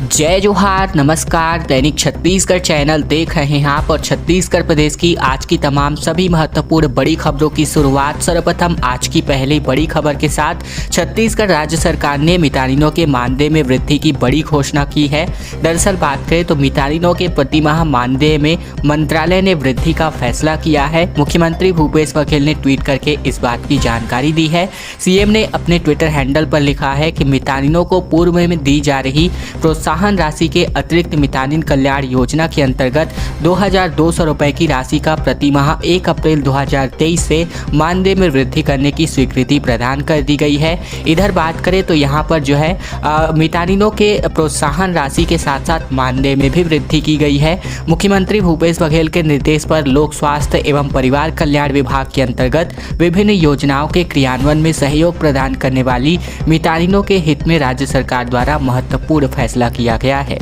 जय जोहार, नमस्कार। दैनिक छत्तीसगढ़ चैनल देख रहे हैं आप और छत्तीसगढ़ प्रदेश की आज की तमाम सभी महत्वपूर्ण बड़ी खबरों की शुरुआत सर्वप्रथम आज की पहली बड़ी खबर के साथ। छत्तीसगढ़ राज्य सरकार ने मितानिनों के मानदेय में वृद्धि की बड़ी घोषणा की है। दरअसल बात करें तो मितानिनों के प्रतिमाह मानदेय में मंत्रालय ने वृद्धि का फैसला किया है। मुख्यमंत्री भूपेश बघेल ने ट्वीट करके इस बात की जानकारी दी है। सीएम ने अपने ट्विटर हैंडल पर लिखा है कि मितानिनों को पूर्व में दी जा रही प्रोत्साहन राशि के अतिरिक्त मितानिन कल्याण योजना के अंतर्गत 2200 रुपए की राशि का प्रतिमाह 1 अप्रैल 2023 से मानदेय में वृद्धि करने की स्वीकृति प्रदान कर दी गई है। इधर बात करें तो यहाँ पर जो है मितानिनों के प्रोत्साहन राशि के साथ साथ मानदेय में भी वृद्धि की गई है। मुख्यमंत्री भूपेश बघेल के निर्देश पर लोक स्वास्थ्य एवं परिवार कल्याण विभाग के अंतर्गत विभिन्न योजनाओं के क्रियान्वयन में सहयोग प्रदान करने वाली मितानिनों के हित में राज्य सरकार द्वारा महत्वपूर्ण फैसला किया गया है।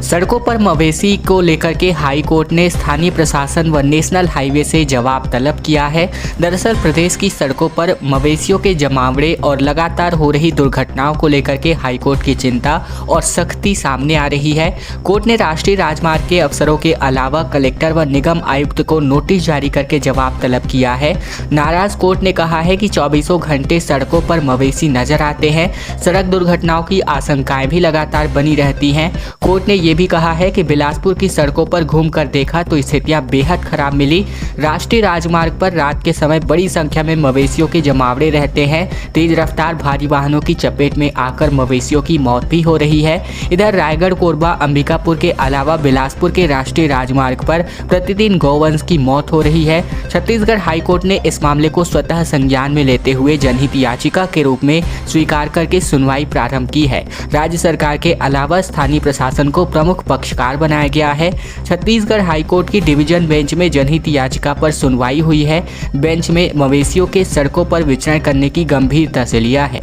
सड़कों पर मवेशी को लेकर के हाई कोर्ट ने स्थानीय प्रशासन व नेशनल हाईवे से जवाब तलब किया है। दरअसल प्रदेश की सड़कों पर मवेशियों के जमावड़े और लगातार हो रही दुर्घटनाओं को लेकर के हाई कोर्ट की चिंता और सख्ती सामने आ रही है। कोर्ट ने राष्ट्रीय राजमार्ग के अफसरों के अलावा कलेक्टर व निगम आयुक्त को नोटिस जारी करके जवाब तलब किया है। नाराज कोर्ट ने कहा है कि 24 घंटे सड़कों पर मवेशी नजर आते हैं। सड़क दुर्घटनाओं की आशंकाएं भी लगातार बनी रहती हैं। कोर्ट ने ये भी कहा है कि बिलासपुर की सड़कों पर घूमकर देखा तो स्थितियां बेहद खराब मिली। राष्ट्रीय राजमार्ग पर रात के समय बड़ी संख्या में मवेशियों के जमावड़े रहते हैं। तेज रफ्तार भारी वाहनों की चपेट में आकर मवेशियों की मौत भी हो रही है। इधर रायगढ़, कोरबा, अंबिकापुर के अलावा बिलासपुर के राष्ट्रीय राजमार्ग पर प्रतिदिन गौवंश की मौत हो रही है। छत्तीसगढ़ हाईकोर्ट ने इस मामले को स्वतः संज्ञान में लेते हुए जनहित याचिका के रूप में स्वीकार करके सुनवाई प्रारंभ की है। राज्य सरकार के अलावा स्थानीय प्रशासन को प्रमुख पक्षकार बनाया गया है। छत्तीसगढ़ हाईकोर्ट की डिवीजन बेंच में जनहित याचिका पर सुनवाई हुई है। बेंच में मवेशियों के सड़कों पर विचरण करने की गंभीरता से लिया है।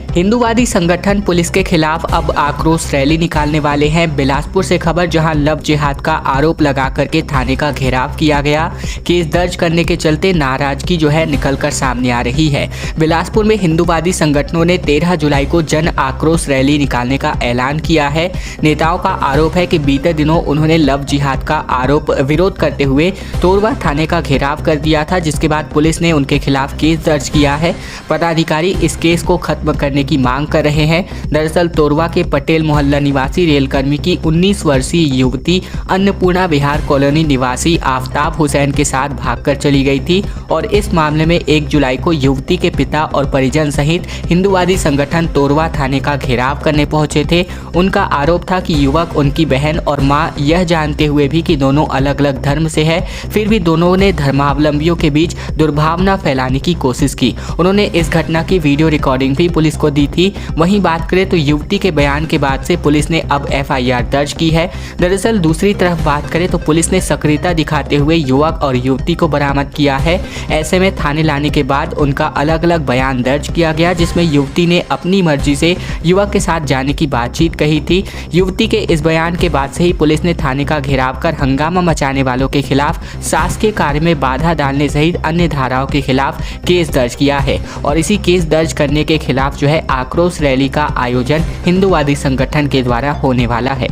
हिंदूवादी संगठन पुलिस के खिलाफ अब आक्रोश रैली निकालने वाले हैं। बिलासपुर से खबर, जहां लव जिहाद का आरोप लगा करके थाने का घेराव किया गया। केस दर्ज करने के चलते नाराजगी जो है निकलकर सामने आ रही है। बिलासपुर में हिंदूवादी संगठनों ने 13 जुलाई को जन आक्रोश रैली निकालने का ऐलान किया है। नेताओं का आरोप है कि बीते दिनों उन्होंने लव जिहाद का आरोप विरोध करते हुए तोरवा थाने का घेराव कर दिया था, जिसके बाद पुलिस ने उनके खिलाफ केस दर्ज किया है। पदाधिकारी इस केस को खत्म करने की मांग कर रहे हैं। दरअसल तोरवा के पटेल मोहल्ला निवासी रेलकर्मी की 19 वर्षीय युवती अन्नपूर्णा विहार कॉलोनी निवासी आफताब हुसैन के साथ भागकर चली गई थी और इस मामले में 1 जुलाई को युवती के पिता और परिजन सहित हिंदूवादी संगठन तोरवा थाने का घेराव करने पहुंचे थे। उनका आरोप था कि युवक उनकी बहन और मां यह जानते हुए भी कि दोनों अलग अलग धर्म से है, फिर भी दोनों ने धर्मावलंबियों के बीच दुर्भावना फैलाने की कोशिश की। उन्होंने इस घटना की वीडियो रिकॉर्डिंग भी पुलिस को दी थी। वहीं बात करें तो युवती के बयान के बाद से पुलिस ने अब एफआईआर दर्ज की है। दरअसल दूसरी तरफ बात करें तो पुलिस ने सक्रियता दिखाते हुए युवक और युवती को बरामद किया है। ऐसे में थाने लाने के बाद उनका अलग अलग बयान दर्ज किया गया, जिसमें युवती ने अपनी मर्जी से युवक के साथ जाने की बातचीत कही थी। युवती के इस बयान के बाद से ही पुलिस ने थाने का घेराव कर हंगामा मचाने वालों के खिलाफ शासकीय कार्य में बाधा डालने सहित अन्य धाराओं के खिलाफ केस दर्ज किया है और इसी केस दर्ज करने के खिलाफ जो है आक्रोश रैली का आयोजन हिंदूवादी संगठन के द्वारा होने वाला है।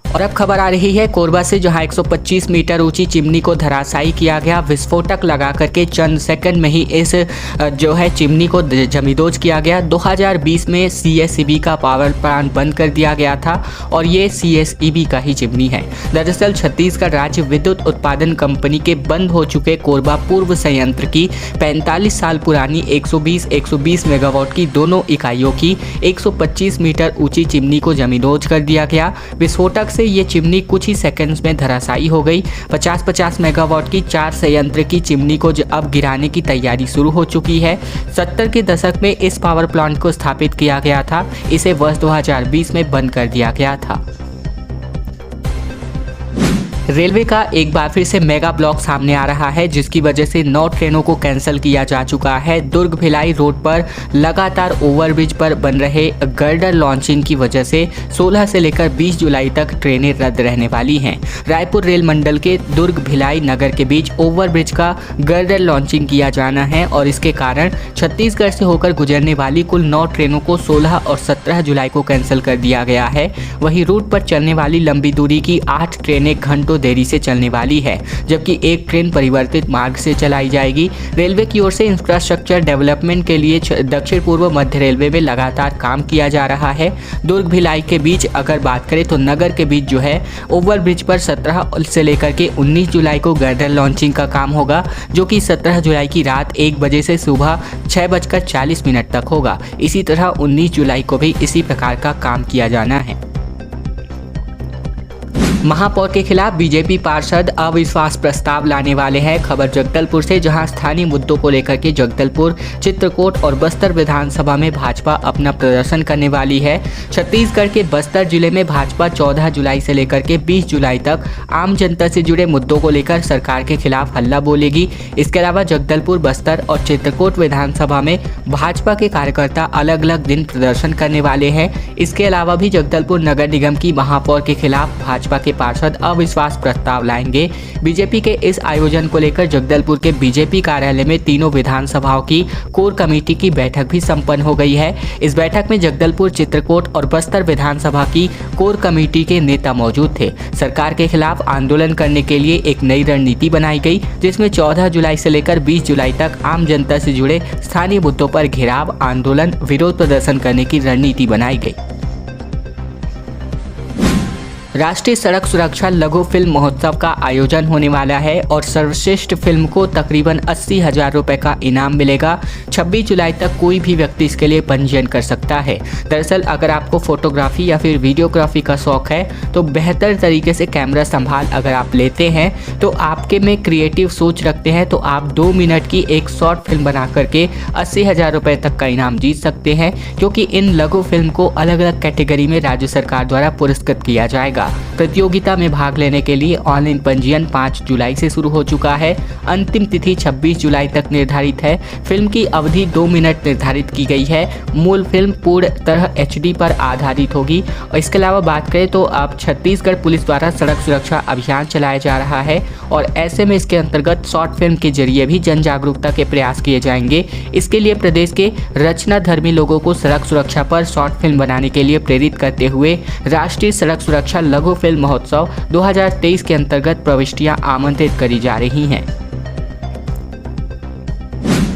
और अब खबर आ रही है कोरबा से, जहां 125 मीटर ऊंची चिमनी को धराशायी किया गया। विस्फोटक लगा करके चंद सेकंड में ही इस जो है चिमनी को जमींदोज किया गया। 2020 में सीएसईबी का पावर प्लांट बंद कर दिया गया था और ये सीएसईबी का ही चिमनी है। दरअसल छत्तीसगढ़ राज्य विद्युत उत्पादन कंपनी के बंद हो चुके कोरबा पूर्व संयंत्र की 45 साल पुरानी 120 मेगावाट की दोनों इकाइयों की 125 मीटर ऊंची चिमनी को जमींदोज कर दिया गया। विस्फोटक से ये चिमनी कुछ ही सेकंड्स में धराशायी हो गई। 50-50 मेगावाट की 4 संयंत्र की चिमनी को अब गिराने की तैयारी शुरू हो चुकी है। 70 के दशक में इस पावर प्लांट को स्थापित किया गया था। इसे वर्ष 2020 में बंद कर दिया गया था। रेलवे का एक बार फिर से मेगा ब्लॉक सामने आ रहा है, जिसकी वजह से 9 ट्रेनों को कैंसिल किया जा चुका है। दुर्ग भिलाई रोड पर लगातार ओवरब्रिज पर बन रहे गर्डर लॉन्चिंग की वजह से 16 से लेकर 20 जुलाई तक ट्रेनें रद्द रहने वाली हैं। रायपुर रेल मंडल के दुर्ग भिलाई नगर के बीच ओवरब्रिज का गर्डर लॉन्चिंग किया जाना है और इसके कारण छत्तीसगढ़ से होकर गुजरने वाली कुल 9 ट्रेनों को 16 और 17 जुलाई को कैंसिल कर दिया गया है। वहीं रूट पर चलने वाली लंबी दूरी की 8 ट्रेनें घंटों देरी से चलने वाली है, जबकि एक ट्रेन परिवर्तित मार्ग से चलाई जाएगी। रेलवे की ओर से इंफ्रास्ट्रक्चर डेवलपमेंट के लिए दक्षिण पूर्व मध्य रेलवे में लगातार काम किया जा रहा है। दुर्ग भिलाई के बीच अगर बात करें तो नगर के बीच जो है ओवरब्रिज पर 17 से लेकर के 19 जुलाई को गर्डर लॉन्चिंग का काम होगा, जो कि 17 जुलाई की रात 1 बजे से सुबह 6:40 तक होगा। इसी तरह 19 जुलाई को भी इसी प्रकार का काम किया जाना है। महापौर के खिलाफ बीजेपी पार्षद अविश्वास प्रस्ताव लाने वाले हैं। खबर जगदलपुर से, जहां स्थानीय मुद्दों को लेकर के जगदलपुर, चित्रकूट और बस्तर विधानसभा में भाजपा अपना प्रदर्शन करने वाली है। छत्तीसगढ़ के बस्तर जिले में भाजपा 14 जुलाई से लेकर के 20 जुलाई तक आम जनता से जुड़े मुद्दों को लेकर सरकार के खिलाफ हल्ला बोलेगी। इसके अलावा जगदलपुर, बस्तर और चित्रकूट विधानसभा में भाजपा के कार्यकर्ता अलग अलग दिन प्रदर्शन करने वाले हैं। इसके अलावा भी जगदलपुर नगर निगम की महापौर के खिलाफ भाजपा के पार्षद अविश्वास प्रस्ताव लाएंगे। बीजेपी के इस आयोजन को लेकर जगदलपुर के बीजेपी कार्यालय में तीनों विधानसभाओं की कोर कमेटी की बैठक भी संपन्न हो गई है। इस बैठक में जगदलपुर, चित्रकूट और बस्तर विधानसभा की कोर कमेटी के नेता मौजूद थे। सरकार के खिलाफ आंदोलन करने के लिए एक नई रणनीति बनाई गई, जिसमें 14 जुलाई से लेकर 20 जुलाई तक आम जनता से जुड़े स्थानीय मुद्दों पर घेराव, आंदोलन, विरोध प्रदर्शन करने की रणनीति बनाई गई। राष्ट्रीय सड़क सुरक्षा लघु फिल्म महोत्सव का आयोजन होने वाला है और सर्वश्रेष्ठ फिल्म को तकरीबन 80,000 रुपए का इनाम मिलेगा। 26 जुलाई तक कोई भी व्यक्ति इसके लिए पंजीयन कर सकता है। दरअसल अगर आपको फोटोग्राफी या फिर वीडियोग्राफी का शौक है तो बेहतर तरीके से कैमरा संभाल अगर आप लेते हैं तो आपके में क्रिएटिव सोच रखते हैं तो आप 2 मिनट की एक शॉर्ट फिल्म बना करके 80,000 रुपए तक का इनाम जीत सकते हैं, क्योंकि इन लघु फिल्म को अलग अलग कैटेगरी में राज्य सरकार द्वारा पुरस्कृत किया जाएगा। प्रतियोगिता में भाग लेने के लिए ऑनलाइन पंजीयन 5 जुलाई से शुरू हो चुका है। अंतिम तिथि 26 जुलाई तक निर्धारित है। फिल्म की अवधि 2 मिनट निर्धारित की गई है। मूल फिल्म पूर्ण तरह HD पर आधारित होगी। और इसके अलावा बात करें तो अब छत्तीसगढ़ पुलिस द्वारा सड़क सुरक्षा अभियान चलाया जा रहा है और ऐसे में इसके अंतर्गत शॉर्ट फिल्म के जरिए भी जन जागरूकता के प्रयास किए जाएंगे। इसके लिए प्रदेश के रचनाधर्मी लोगों को सड़क सुरक्षा पर शॉर्ट फिल्म बनाने के लिए प्रेरित करते हुए राष्ट्रीय सड़क सुरक्षा लघु फिल्म महोत्सव 2023 के अंतर्गत प्रविष्टियां आमंत्रित करी जा रही हैं।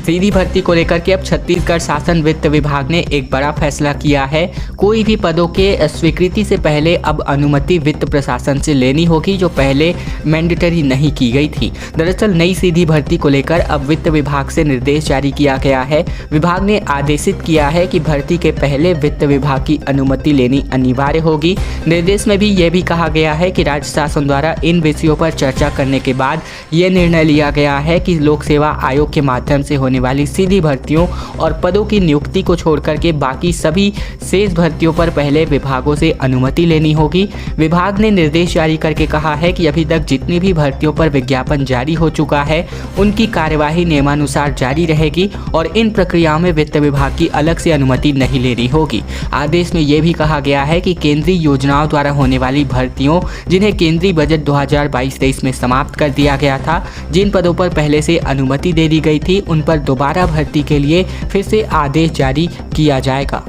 सीधी भर्ती को लेकर के अब छत्तीसगढ़ शासन वित्त विभाग ने एक बड़ा फैसला किया है। कोई भी पदों के स्वीकृति से पहले अब अनुमति वित्त प्रशासन से लेनी होगी, जो पहले मैंडेटरी नहीं की गई थी। दरअसल नई सीधी भर्ती को लेकर अब वित्त विभाग से निर्देश जारी किया गया है। विभाग ने आदेशित किया है कि भर्ती के पहले वित्त विभाग की अनुमति लेनी अनिवार्य होगी। निर्देश में भी ये भी कहा गया है कि राज्य शासन द्वारा इन विषयों पर चर्चा करने के बाद ये निर्णय लिया गया है कि लोक सेवा आयोग के माध्यम से होने वाली सीधी भर्तियों और पदों की नियुक्ति को छोड़कर के बाकी सभी शेष भर्तियों पर पहले विभागों से अनुमति लेनी होगी। विभाग ने निर्देश जारी करके कहा है कि अभी तक जितनी भी भर्तियों पर विज्ञापन जारी हो चुका है उनकी कार्यवाही नियमानुसार जारी रहेगी और इन प्रक्रियाओं में वित्त विभाग की अलग से अनुमति नहीं लेनी होगी। आदेश में यह भी कहा गया है कि केंद्रीय योजनाओं द्वारा होने वाली भर्तियों, जिन्हें केंद्रीय बजट 2022-23 में समाप्त कर दिया गया था, जिन पदों पर पहले से अनुमति दे दी गई थी, उन पर दोबारा भर्ती के लिए फिर से आदेश जारी किया जाएगा।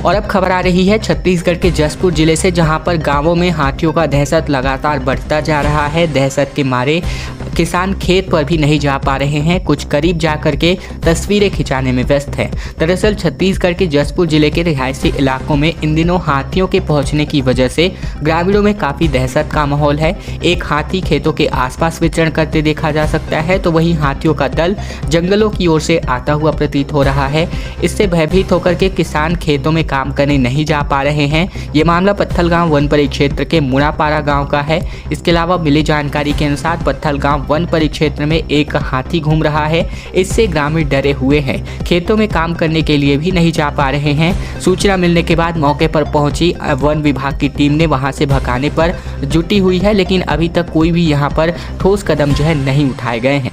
और अब खबर आ रही है छत्तीसगढ़ के जसपुर जिले से, जहां पर गांवों में हाथियों का दहशत लगातार बढ़ता जा रहा है। दहशत के मारे किसान खेत पर भी नहीं जा पा रहे हैं, कुछ करीब जाकर के तस्वीरें खिंचाने में व्यस्त हैं। दरअसल छत्तीसगढ़ के जसपुर जिले के रिहायशी इलाकों में इन दिनों हाथियों के पहुंचने की वजह से ग्रामीणों में काफ़ी दहशत का माहौल है। एक हाथी खेतों के आसपास विचरण करते देखा जा सकता है, तो वहीं हाथियों का दल जंगलों की ओर से आता हुआ प्रतीत हो रहा है। इससे भयभीत होकर के किसान खेतों में काम करने नहीं जा पा रहे हैं। ये मामला पत्थलगांव वन परिक्षेत्र के मुड़ापाड़ा गांव का है। इसके अलावा मिली जानकारी के अनुसार पत्थलगांव वन परिक्षेत्र में एक हाथी घूम रहा है। इससे ग्रामीण डरे हुए हैं, खेतों में काम करने के लिए भी नहीं जा पा रहे हैं। सूचना मिलने के बाद मौके पर पहुंची वन विभाग की टीम ने वहां से भगाने पर जुटी हुई है, लेकिन अभी तक कोई भी यहां पर ठोस कदम जो है नहीं उठाए गए हैं।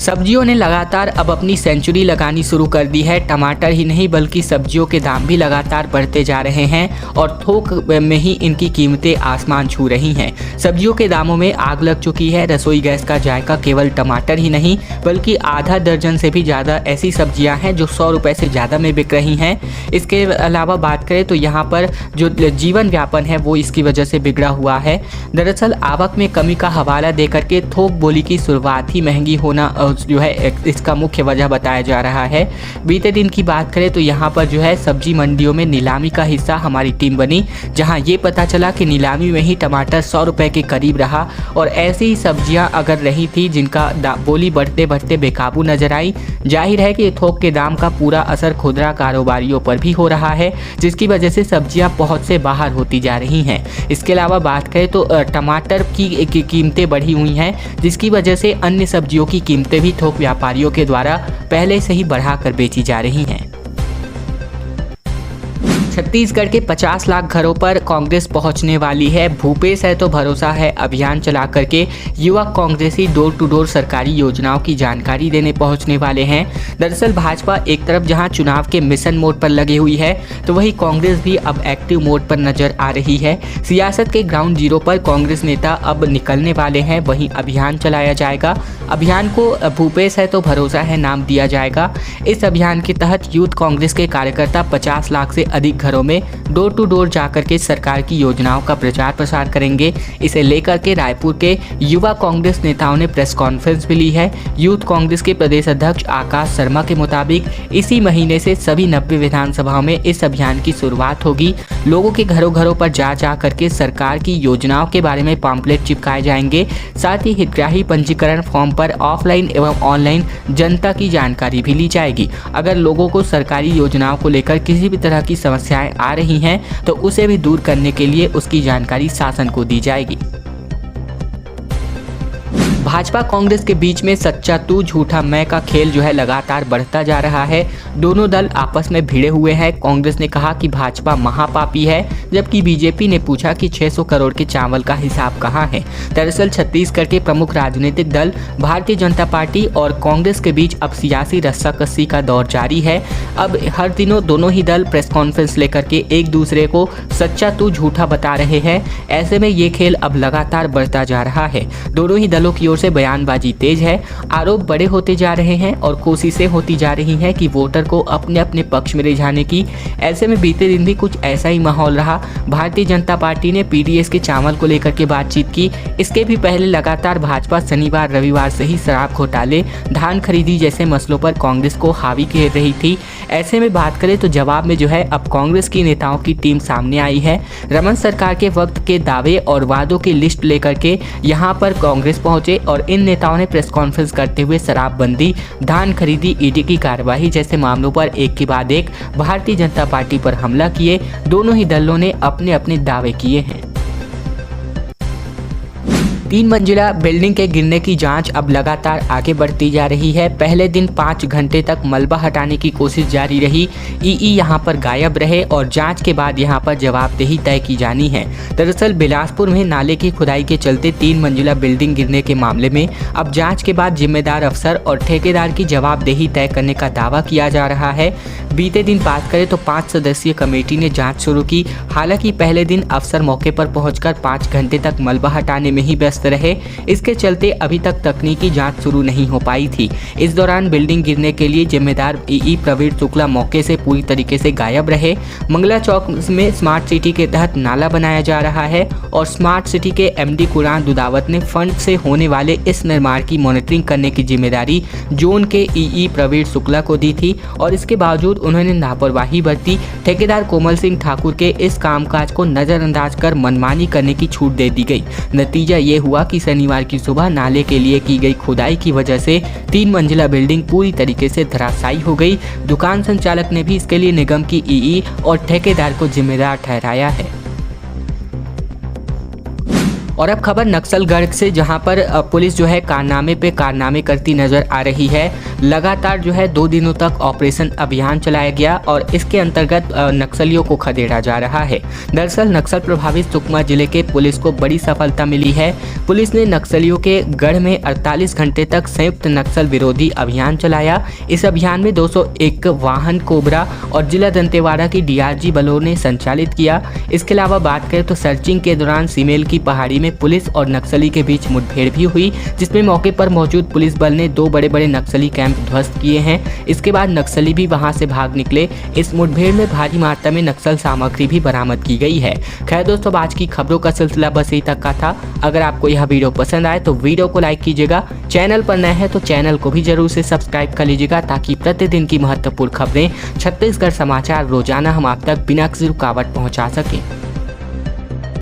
सब्जियों ने लगातार अब अपनी सेंचुरी लगानी शुरू कर दी है। टमाटर ही नहीं बल्कि सब्जियों के दाम भी लगातार बढ़ते जा रहे हैं और थोक में ही इनकी कीमतें आसमान छू रही हैं। सब्जियों के दामों में आग लग चुकी है। रसोई गैस का जायका केवल टमाटर ही नहीं बल्कि आधा दर्जन से भी ज़्यादा ऐसी सब्जियां हैं जो 100 रुपये से ज़्यादा में बिक रही हैं। इसके अलावा बात करें तो यहाँ पर जो जीवन यापन है वो इसकी वजह से बिगड़ा हुआ है। दरअसल आवक में कमी का हवाला देकर के थोक बोली की शुरुआत ही महंगी होना जो है इसका मुख्य वजह बताया जा रहा है। बीते दिन की बात करें तो यहाँ पर जो है सब्जी मंडियों में नीलामी का हिस्सा हमारी टीम बनी, जहाँ ये पता चला कि नीलामी में ही टमाटर 100 रुपये के करीब रहा और ऐसी ही सब्जियाँ अगर रही थी जिनका बोली बढ़ते बढ़ते बेकाबू नजर आई। जाहिर है कि थोक के दाम का पूरा असर खुदरा कारोबारियों पर भी हो रहा है, जिसकी वजह से सब्जियाँ पहुँच से बाहर होती जा रही हैं। इसके अलावा बात करें तो टमाटर की कीमतें बढ़ी हुई हैं, जिसकी वजह से अन्य सब्जियों की कीमतें भी थोक व्यापारियों के द्वारा पहले से ही बढ़ाकर बेची जा रही हैं। छत्तीसगढ़ के 50 लाख घरों पर कांग्रेस पहुंचने वाली है। भूपेश है तो भरोसा है अभियान चला करके युवा कांग्रेसी डोर टू डोर सरकारी योजनाओं की जानकारी देने पहुंचने वाले हैं। दरअसल भाजपा एक तरफ जहां चुनाव के मिशन मोड पर लगी हुई है तो वहीं कांग्रेस भी अब एक्टिव मोड पर नजर आ रही है। सियासत के ग्राउंड जीरो पर कांग्रेस नेता अब निकलने वाले हैं। वहीं अभियान चलाया जाएगा। अभियान को भूपेश है तो भरोसा है नाम दिया जाएगा। इस अभियान के तहत यूथ कांग्रेस के कार्यकर्ता 50 लाख से अधिक घरों में डोर टू डोर जाकर के सरकार की योजनाओं का प्रचार प्रसार करेंगे। इसे लेकर के रायपुर के युवा कांग्रेस नेताओं ने प्रेस कॉन्फ्रेंस भी ली है। यूथ कांग्रेस के प्रदेश अध्यक्ष आकाश शर्मा के मुताबिक इसी महीने से सभी 90 विधानसभाओं में इस अभियान की शुरुआत होगी। लोगों के घरों घरों पर जा करके सरकार की योजनाओं के बारे में पम्पलेट चिपकाए जाएंगे। साथ ही हितग्राही पंजीकरण फॉर्म पर ऑफलाइन एवं ऑनलाइन जनता की जानकारी भी ली जाएगी। अगर लोगों को सरकारी योजनाओं को लेकर किसी भी तरह की समस्याएं आ रही हैं तो उसे भी दूर करने के लिए उसकी जानकारी शासन को दी जाएगी। भाजपा कांग्रेस के बीच में सच्चा तू झूठा मैं का खेल जो है लगातार बढ़ता जा रहा है। दोनों दल आपस में भिड़े हुए हैं। कांग्रेस ने कहा कि भाजपा महापापी है, जबकि बीजेपी ने पूछा कि 600 करोड़ के चावल का हिसाब कहाँ है। दरअसल छत्तीसगढ़ के प्रमुख राजनीतिक दल भारतीय जनता पार्टी और कांग्रेस के बीच अब सियासी रस्साकसी का दौर जारी है। अब हर दिनों दोनों ही दल प्रेस कॉन्फ्रेंस लेकर के एक दूसरे को सच्चा तू झूठा बता रहे हैं। ऐसे में ये खेल अब लगातार बढ़ता जा रहा है। दोनों ही दलों की ओर से बयानबाजी तेज है। आरोप बड़े होते जा रहे हैं और कोशिशें होती जा रही हैं कि वोटर को अपने अपने पक्ष में रिझाने की। ऐसे में बीते दिन भी कुछ ऐसा ही माहौल रहा। भारतीय जनता पार्टी ने पीडीएस के चावल को लेकर के बातचीत की। इसके भी पहले लगातार भाजपा शनिवार रविवार से ही शराब घोटाले, धान खरीदी जैसे मसलों पर कांग्रेस को हावी घेर रही थी। ऐसे में बात करें तो जवाब में जो है अब कांग्रेस की नेताओं की टीम सामने आई है। रमन सरकार के वक्त के दावे और वादों की लिस्ट लेकर के यहाँ पर कांग्रेस पहुंचे और इन नेताओं ने प्रेस कॉन्फ्रेंस करते हुए शराबबंदी, धान खरीदी, ईडी की कार्यवाही जैसे मामलों पर एक के बाद एक भारतीय जनता पार्टी पर हमला किए। दोनों ही दलों ने अपने अपने दावे किए हैं। 3 मंजिला बिल्डिंग के गिरने की जांच अब लगातार आगे बढ़ती जा रही है। पहले दिन 5 घंटे तक मलबा हटाने की कोशिश जारी रही। ईई यहां पर गायब रहे और जांच के बाद यहां पर जवाबदेही तय की जानी है। दरअसल बिलासपुर में नाले की खुदाई के चलते 3 मंजिला बिल्डिंग गिरने के मामले में अब जांच के बाद जिम्मेदार अफसर और ठेकेदार की जवाबदेही तय करने का दावा किया जा रहा है। बीते दिन बात करें तो 5 सदस्यीय कमेटी ने जाँच शुरू की। हालांकि पहले दिन अफसर मौके पर पहुंचकर 5 घंटे तक मलबा हटाने में ही व्यस्त रहे। इसके चलते अभी तक तकनीकी जांच शुरू नहीं हो पाई थी। इस दौरान बिल्डिंग गिरने के लिए जिम्मेदार ईई प्रवीण शुक्ला मौके से पूरी तरीके से गायब रहे। मंगला चौक में स्मार्ट सिटी के तहत नाला बनाया जा रहा है और स्मार्ट सिटी के एमडी कुरान दुदावत ने फंड से होने वाले इस निर्माण की मॉनिटरिंग करने की जिम्मेदारी जोन के ईई प्रवीण शुक्ला को दी थी और इसके बावजूद उन्होंने लापरवाही बरती। ठेकेदार कोमल सिंह ठाकुर के इस कामकाज को नजरअंदाज कर मनमानी करने की छूट दे दी गई। नतीजा ये हुआ कि शनिवार की सुबह नाले के लिए की गई खुदाई की वजह से 3 मंजिला बिल्डिंग पूरी तरीके से धराशायी हो गई। दुकान संचालक ने भी इसके लिए निगम की ईई और ठेकेदार को जिम्मेदार ठहराया है। और अब खबर नक्सलगढ़ से, जहां पर पुलिस जो है कारनामे पे कारनामे करती नजर आ रही है। लगातार जो है 2 दिनों तक ऑपरेशन अभियान चलाया गया और इसके अंतर्गत नक्सलियों को खदेड़ा जा रहा है। दरअसल नक्सल प्रभावित सुकमा जिले के पुलिस को बड़ी सफलता मिली है। पुलिस ने नक्सलियों के गढ़ में 48 घंटे तक संयुक्त नक्सल विरोधी अभियान चलाया। इस अभियान में 201 वाहन कोबरा और जिला दंतेवाड़ा की डीआरजी बलों ने संचालित किया। इसके अलावा बात करें तो सर्चिंग के दौरान सीमेल की पहाड़ी में पुलिस और नक्सली के बीच मुठभेड़ भी हुई, जिसमें मौके पर मौजूद पुलिस बल ने 2 बड़े नक्सली कैंप ध्वस्त किए हैं। इसके बाद नक्सली भी वहां से भाग निकले। इस मुठभेड़ में भारी मात्रा में नक्सल सामग्री भी बरामद की गई है। खैर दोस्तों, आज की खबरों का सिलसिला बस यही तक का था। अगर आपको यह वीडियो पसंद आए तो वीडियो को लाइक कीजिएगा। चैनल पर नए हैं तो चैनल को भी जरूर से सब्सक्राइब कर लीजिएगा, ताकि प्रतिदिन की महत्वपूर्ण खबरें, छत्तीसगढ़ समाचार रोजाना हम आप तक बिना किसी रुकावट पहुंचा सकें।